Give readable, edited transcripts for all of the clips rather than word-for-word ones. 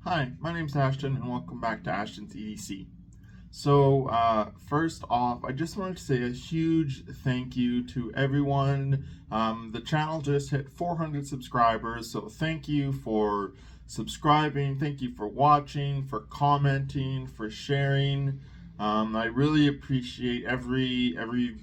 Hi, my name's Ashton and welcome back to Ashton's EDC. So first off, I just wanted to say a huge thank you to everyone. The channel just hit 400 subscribers, so thank you for subscribing, thank you for watching, for commenting, for sharing. I really appreciate every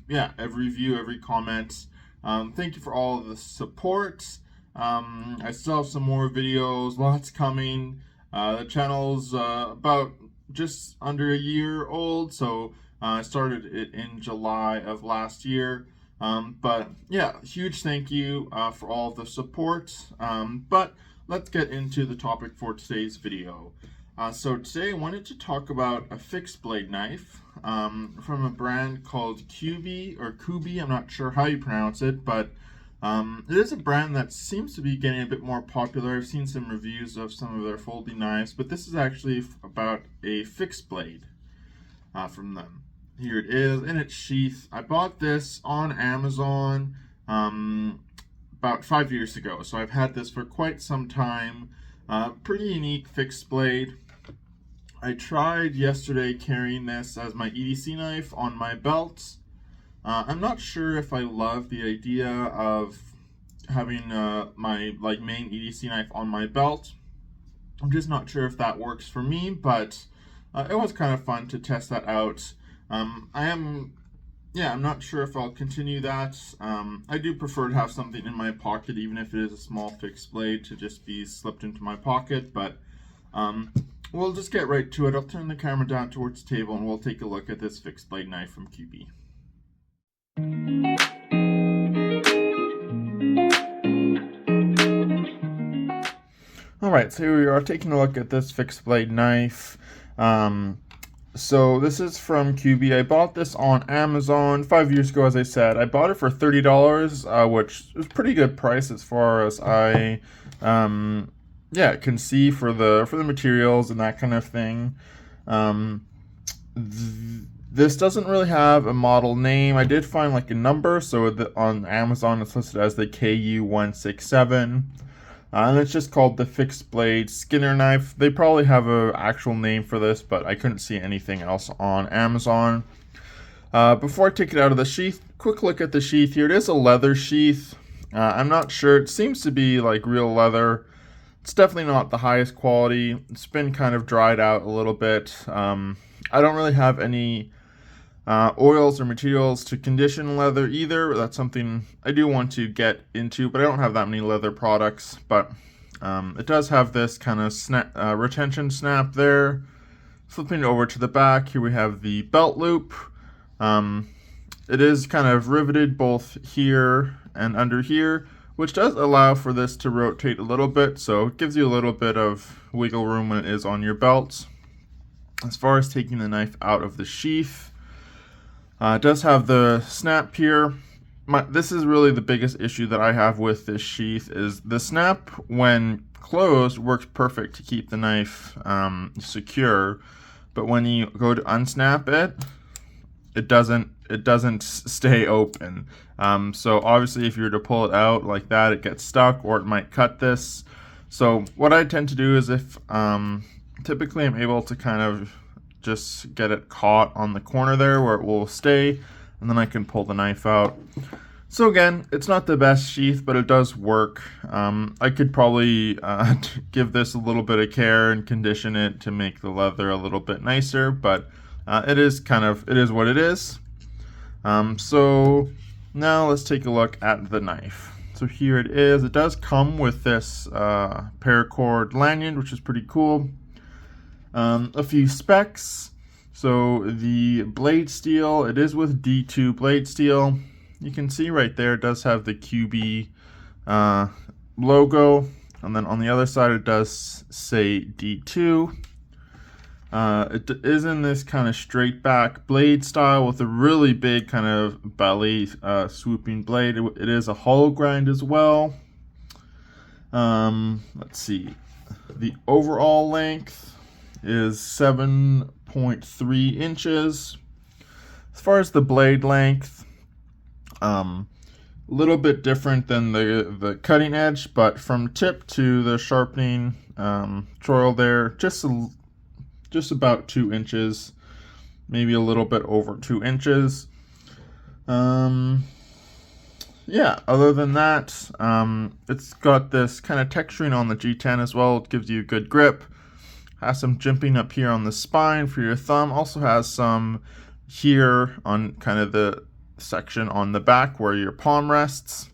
view, every comment. Thank you for all of the support. I still have some more videos, lots coming. The channel's about just under a year old, so I started it in July of last year. But yeah, huge thank you for all of the support. But let's get into the topic for today's video. So today I wanted to talk about a fixed blade knife from a brand called Kubey. I'm not sure how you pronounce it, but it is a brand that seems to be getting a bit more popular. I've seen some reviews of some of their folding knives, but this is actually about a fixed blade from them. Here it is in its sheath. I bought this on Amazon about 5 years ago, so I've had this for quite some time. Pretty unique fixed blade. I tried yesterday carrying this as my EDC knife on my belt. I'm not sure if I love the idea of having my main EDC knife on my belt. I'm just not sure if that works for me, but it was kind of fun to test that out. I'm not sure if I'll continue that. I do prefer to have something in my pocket, even if it is a small fixed blade, to just be slipped into my pocket, but we'll just get right to it. I'll turn the camera down towards the table and we'll take a look at this fixed blade knife from Kubey. Alright, so here we are taking a look at this fixed blade knife. So this is from Kubey. I bought this on Amazon 5 years ago, as I said. I bought it for $30, which is a pretty good price as far as I can see for the materials and that kind of thing. This doesn't really have a model name. I did find like a number, so on Amazon it's listed as the KU167. And it's just called the fixed blade Skinner knife. They probably have an actual name for this, but I couldn't see anything else on Amazon. Before I take it out of the sheath, quick look at the sheath here. It is a leather sheath. I'm not sure. It seems to be like real leather. It's definitely not the highest quality. It's been kind of dried out a little bit. I don't really have any oils or materials to condition leather either. That's something I do want to get into, but I don't have that many leather products. But it does have this kind of retention snap there. Flipping over to the back, here we have the belt loop. It is kind of riveted both here and under here, which does allow for this to rotate a little bit, so it gives you a little bit of wiggle room when it is on your belt. As far as taking the knife out of the sheath, it does have the snap here. This is really the biggest issue that I have with this sheath, is the snap when closed works perfect to keep the knife secure, but when you go to unsnap it, it doesn't stay open. So obviously if you were to pull it out like that, it gets stuck or it might cut this. So what I tend to do is, if typically I'm able to kind of just get it caught on the corner there where it will stay, and then I can pull the knife out. So again, it's not the best sheath, but it does work. I could probably give this a little bit of care and condition it to make the leather a little bit nicer, but it is what it is. So now let's take a look at the knife. So here it is. It does come with this paracord lanyard, which is pretty cool. A few specs. So the blade steel, it is with D2 blade steel. You can see right there it does have the Kubey logo, and then on the other side it does say D2. It is in this kind of straight back blade style with a really big kind of belly swooping blade. It is a hollow grind as well. Let's see. The overall length is 7.3 inches. As far as the blade length, little bit different than the cutting edge, but from tip to the sharpening choil there, just about 2 inches, maybe a little bit over 2 inches. Yeah, other than that, it's got this kind of texturing on the G10 as well. It gives you good grip. Has some jimping up here on the spine for your thumb. Also has some here on kind of the section on the back where your palm rests.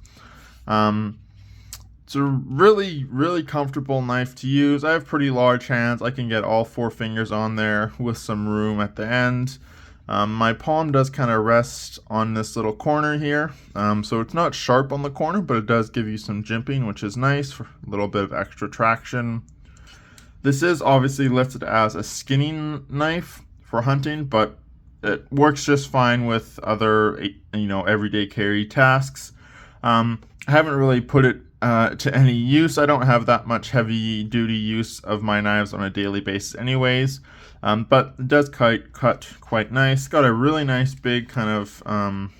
It's a really, really comfortable knife to use. I have pretty large hands. I can get all 4 fingers on there with some room at the end. My palm does kind of rest on this little corner here, so it's not sharp on the corner, but it does give you some jimping, which is nice for a little bit of extra traction. This is obviously listed as a skinning knife for hunting, but it works just fine with other, everyday carry tasks. I haven't really put it to any use. I don't have that much heavy duty use of my knives on a daily basis anyways. But it does cut quite nice. Got a really nice big kind of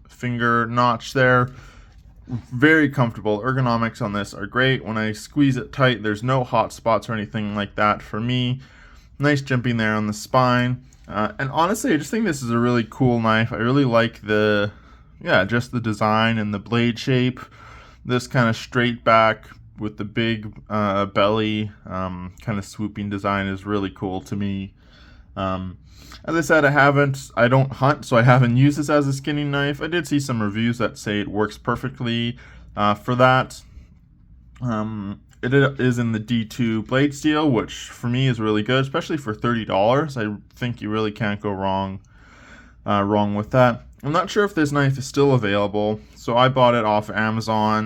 finger notch there. Very comfortable. Ergonomics on this are great. When I squeeze it tight, there's no hot spots or anything like that for me. Nice jimping there on the spine. And honestly, I just think this is a really cool knife. I really like just the design and the blade shape. This kind of straight back with the big belly kind of swooping design is really cool to me. As I said, I don't hunt, so I haven't used this as a skinning knife. I did see some reviews that say it works perfectly for that. It is in the D2 blade steel, which for me is really good, especially for $30. I think you really can't go wrong with that. I'm not sure if this knife is still available, so I bought it off Amazon.ca,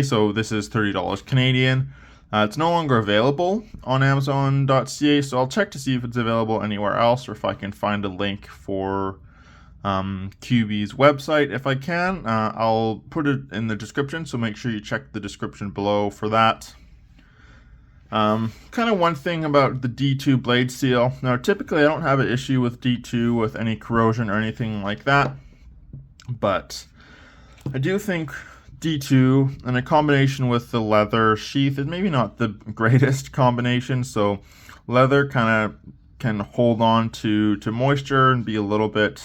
so this is $30 Canadian. It's no longer available on Amazon.ca, so I'll check to see if it's available anywhere else or if I can find a link for Kubey's website. If I can, I'll put it in the description, so make sure you check the description below for that. Kind of one thing about the D2 blade steel. Now, typically I don't have an issue with D2 with any corrosion or anything like that, but I do think D2 in a combination with the leather sheath is maybe not the greatest combination. So leather kind of can hold on to moisture and be a little bit,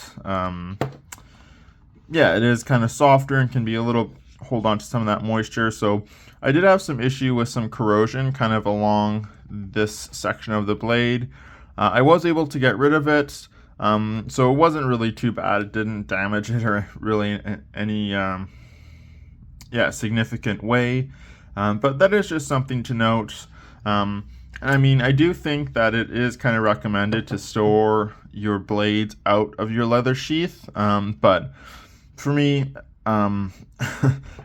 it is kind of softer and can be a little hold on to some of that moisture. So I did have some issue with some corrosion kind of along this section of the blade. I was able to get rid of it, so it wasn't really too bad. It didn't damage it or really any significant way, but that is just something to note. I mean, I do think that it is kind of recommended to store your blades out of your leather sheath, but for me,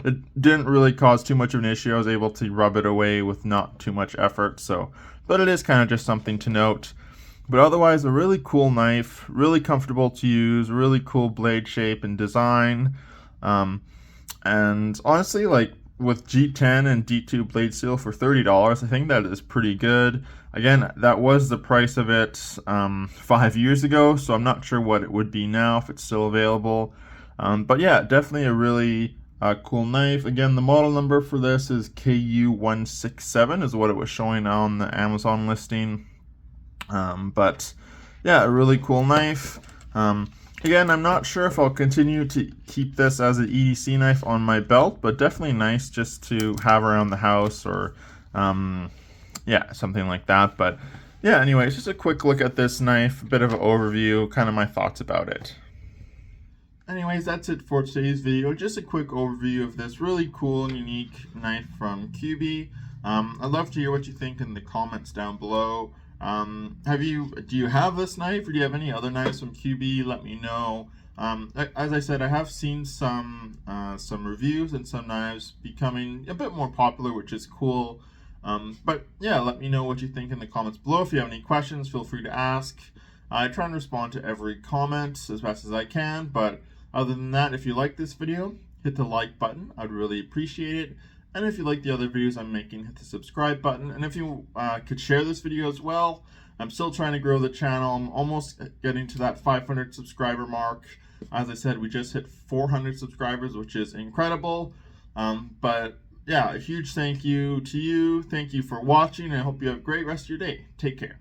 it didn't really cause too much of an issue. I was able to rub it away with not too much effort, but it is kind of just something to note. But otherwise, a really cool knife, really comfortable to use, really cool blade shape and design. And honestly, like with G10 and D2 blade steel for $30, I think that is pretty good. Again, that was the price of it 5 years ago, so I'm not sure what it would be now if it's still available. But yeah, definitely a really cool knife. Again, the model number for this is KU167 is what it was showing on the Amazon listing. But yeah, a really cool knife. Again, I'm not sure if I'll continue to keep this as an EDC knife on my belt, but definitely nice just to have around the house or something like that. But yeah, anyways, just a quick look at this knife, a bit of an overview, kind of my thoughts about it. Anyways, that's it for today's video. Just a quick overview of this really cool and unique knife from Kubey. I'd love to hear what you think in the comments down below. Do you have this knife, or do you have any other knives from Kubey? Let me know. As I said, I have seen some reviews and some knives becoming a bit more popular, which is cool. But yeah, let me know what you think in the comments below. If you have any questions, feel free to ask. I try and respond to every comment as best as I can, but other than that, if you like this video, hit the like button. I'd really appreciate it. And if you like the other videos I'm making, hit the subscribe button. And if you could share this video as well. I'm still trying to grow the channel. I'm almost getting to that 500 subscriber mark. As I said, we just hit 400 subscribers, which is incredible. But yeah, a huge thank you to you. Thank you for watching, and I hope you have a great rest of your day. Take care.